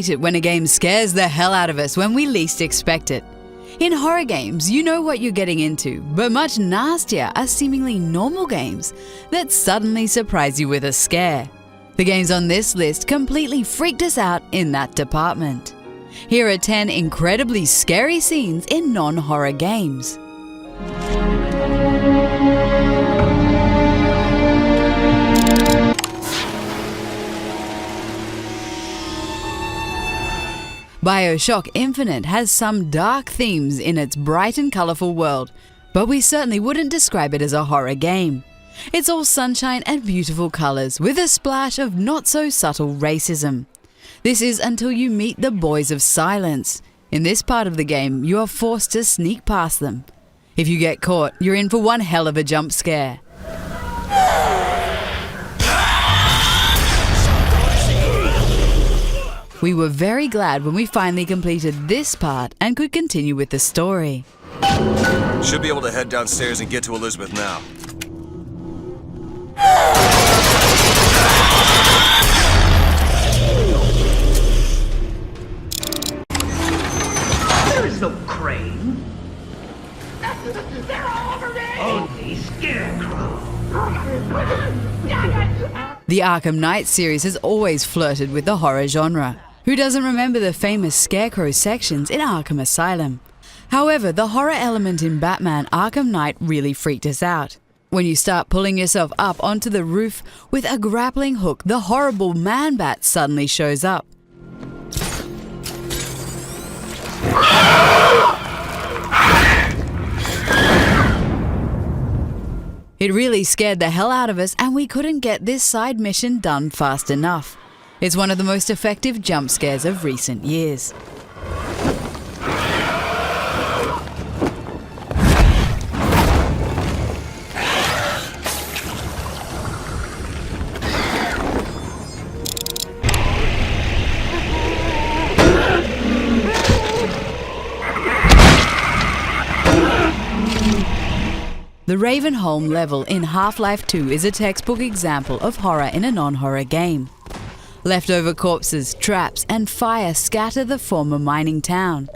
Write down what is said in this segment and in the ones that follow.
hate it when a game scares the hell out of us when we least expect it. In horror games, you know what you're getting into, but much nastier are seemingly normal games that suddenly surprise you with a scare. The games on this list completely freaked us out in that department. Here are 10 incredibly scary scenes in non-horror games. Bioshock Infinite has some dark themes in its bright and colourful world, but we certainly wouldn't describe it as a horror game. It's all sunshine and beautiful colours with a splash of not-so-subtle racism. This is until you meet the Boys of Silence. In this part of the game, you are forced to sneak past them. If you get caught, you're in for one hell of a jump scare. We were very glad when we finally completed this part and could continue with the story. Should be able to head downstairs and get to Elizabeth now. There is no crane. They're all over me! Only Scarecrow. The Arkham Knight series has always flirted with the horror genre. Who doesn't remember the famous Scarecrow sections in Arkham Asylum? However, the horror element in Batman Arkham Knight really freaked us out. When you start pulling yourself up onto the roof with a grappling hook, the horrible Man-Bat suddenly shows up. It really scared the hell out of us, and we couldn't get this side mission done fast enough. It's one of the most effective jump scares of recent years. The Ravenholm level in Half-Life 2 is a textbook example of horror in a non-horror game. Leftover corpses, traps, and fire scatter the former mining town.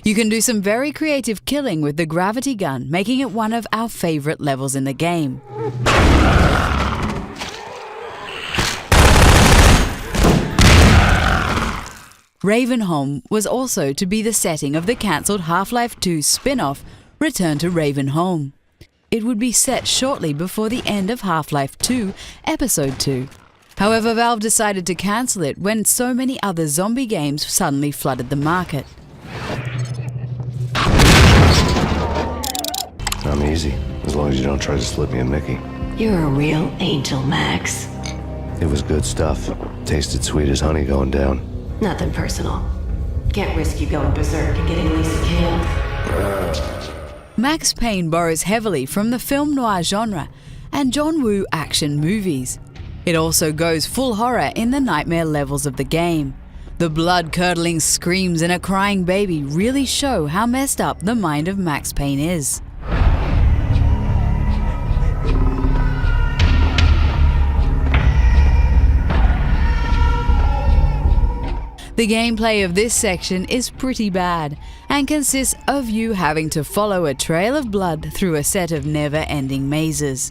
You can do some very creative killing with the gravity gun, making it one of our favourite levels in the game. Ravenholm was also to be the setting of the cancelled Half-Life 2 spin-off, Return to Ravenholm. It would be set shortly before the end of Half-Life 2, Episode 2. However, Valve decided to cancel it when so many other zombie games suddenly flooded the market. I'm easy, as long as you don't try to slip me a Mickey. You're a real angel, Max. It was good stuff. Tasted sweet as honey going down. Nothing personal. Can't risk you going berserk and getting Lisa killed. Max Payne borrows heavily from the film noir genre and John Woo action movies. It also goes full horror in the nightmare levels of the game. The blood-curdling screams and a crying baby really show how messed up the mind of Max Payne is. The gameplay of this section is pretty bad and consists of you having to follow a trail of blood through a set of never-ending mazes.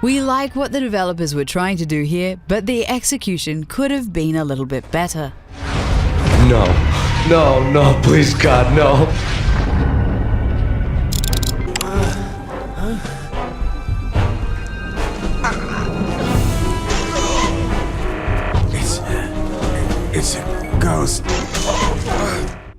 We like what the developers were trying to do here, but the execution could have been a little bit better. No, please God, no. It's a ghost.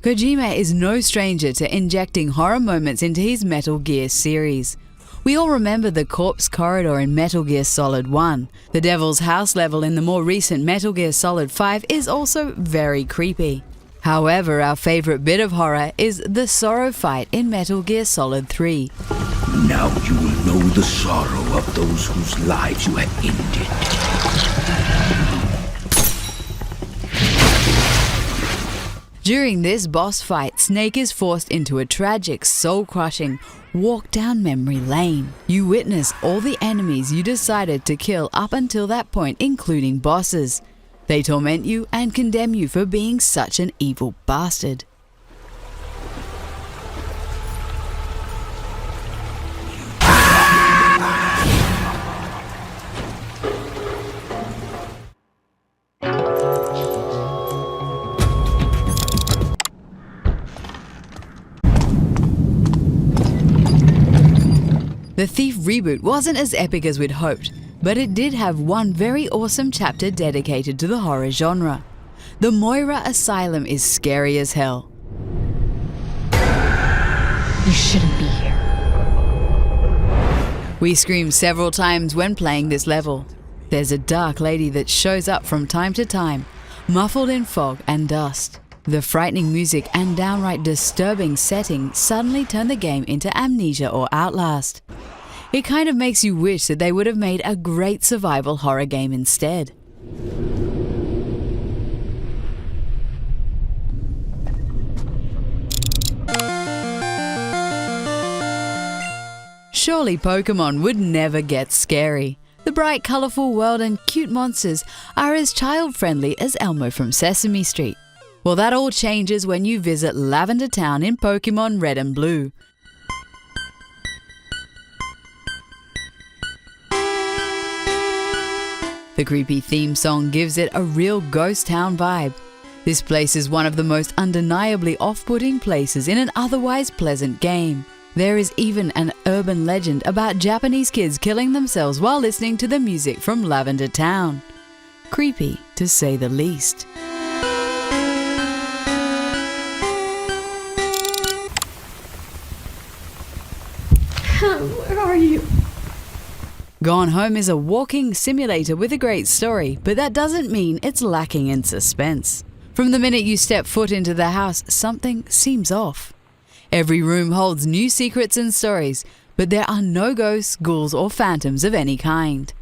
Kojima is no stranger to injecting horror moments into his Metal Gear series. We all remember the corpse corridor in Metal Gear Solid 1. The Devil's House level in the more recent Metal Gear Solid 5 is also very creepy. However, our favourite bit of horror is the sorrow fight in Metal Gear Solid 3. Now you will know the sorrow of those whose lives you have ended. During this boss fight, Snake is forced into a tragic, soul-crushing walk down memory lane. You witness all the enemies you decided to kill up until that point, including bosses. They torment you and condemn you for being such an evil bastard. The Thief reboot wasn't as epic as we'd hoped, but it did have one very awesome chapter dedicated to the horror genre. The Moira Asylum is scary as hell. You shouldn't be here. We screamed several times when playing this level. There's a dark lady that shows up from time to time, muffled in fog and dust. The frightening music and downright disturbing setting suddenly turn the game into Amnesia or Outlast. It kind of makes you wish that they would have made a great survival horror game instead. Surely Pokemon would never get scary. The bright, colourful world and cute monsters are as child-friendly as Elmo from Sesame Street. Well, that all changes when you visit Lavender Town in Pokemon Red and Blue. The creepy theme song gives it a real ghost town vibe. This place is one of the most undeniably off-putting places in an otherwise pleasant game. There is even an urban legend about Japanese kids killing themselves while listening to the music from Lavender Town. Creepy, to say the least. Where are you? Gone Home is a walking simulator with a great story, but that doesn't mean it's lacking in suspense. From the minute you step foot into the house, something seems off. Every room holds new secrets and stories, but there are no ghosts, ghouls, or phantoms of any kind.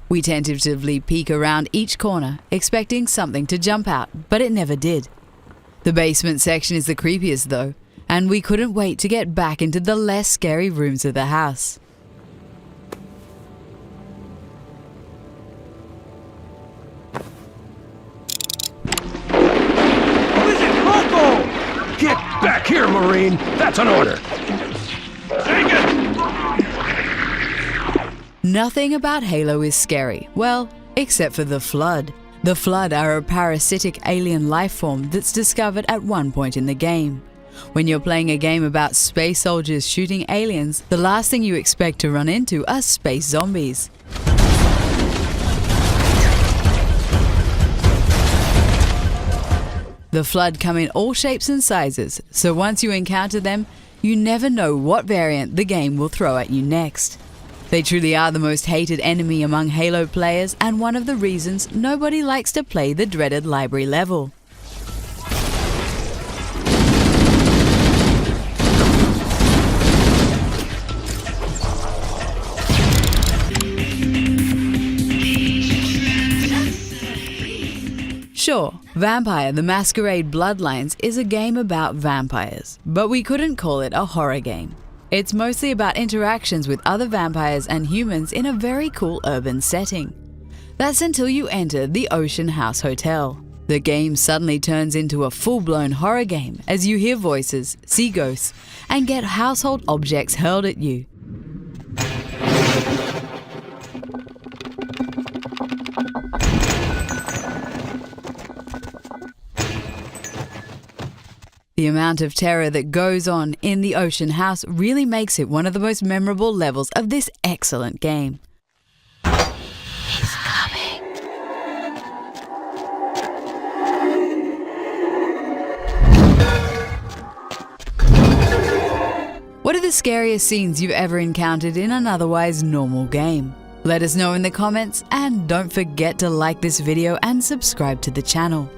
We tentatively peek around each corner, expecting something to jump out, but it never did. The basement section is the creepiest though, and we couldn't wait to get back into the less scary rooms of the house. Get back here, Marine! That's an order! Take it! Nothing about Halo is scary, well, except for the Flood. The Flood are a parasitic alien life form that's discovered at one point in the game. When you're playing a game about space soldiers shooting aliens, the last thing you expect to run into are space zombies. The Flood come in all shapes and sizes, so once you encounter them, you never know what variant the game will throw at you next. They truly are the most hated enemy among Halo players and one of the reasons nobody likes to play the dreaded library level. Sure, Vampire: The Masquerade Bloodlines is a game about vampires, but we couldn't call it a horror game. It's mostly about interactions with other vampires and humans in a very cool urban setting. That's until you enter the Ocean House Hotel. The game suddenly turns into a full-blown horror game as you hear voices, see ghosts, and get household objects hurled at you. The amount of terror that goes on in the Ocean House really makes it one of the most memorable levels of this excellent game. He's coming. What are the scariest scenes you've ever encountered in an otherwise normal game? Let us know in the comments, and don't forget to like this video and subscribe to the channel.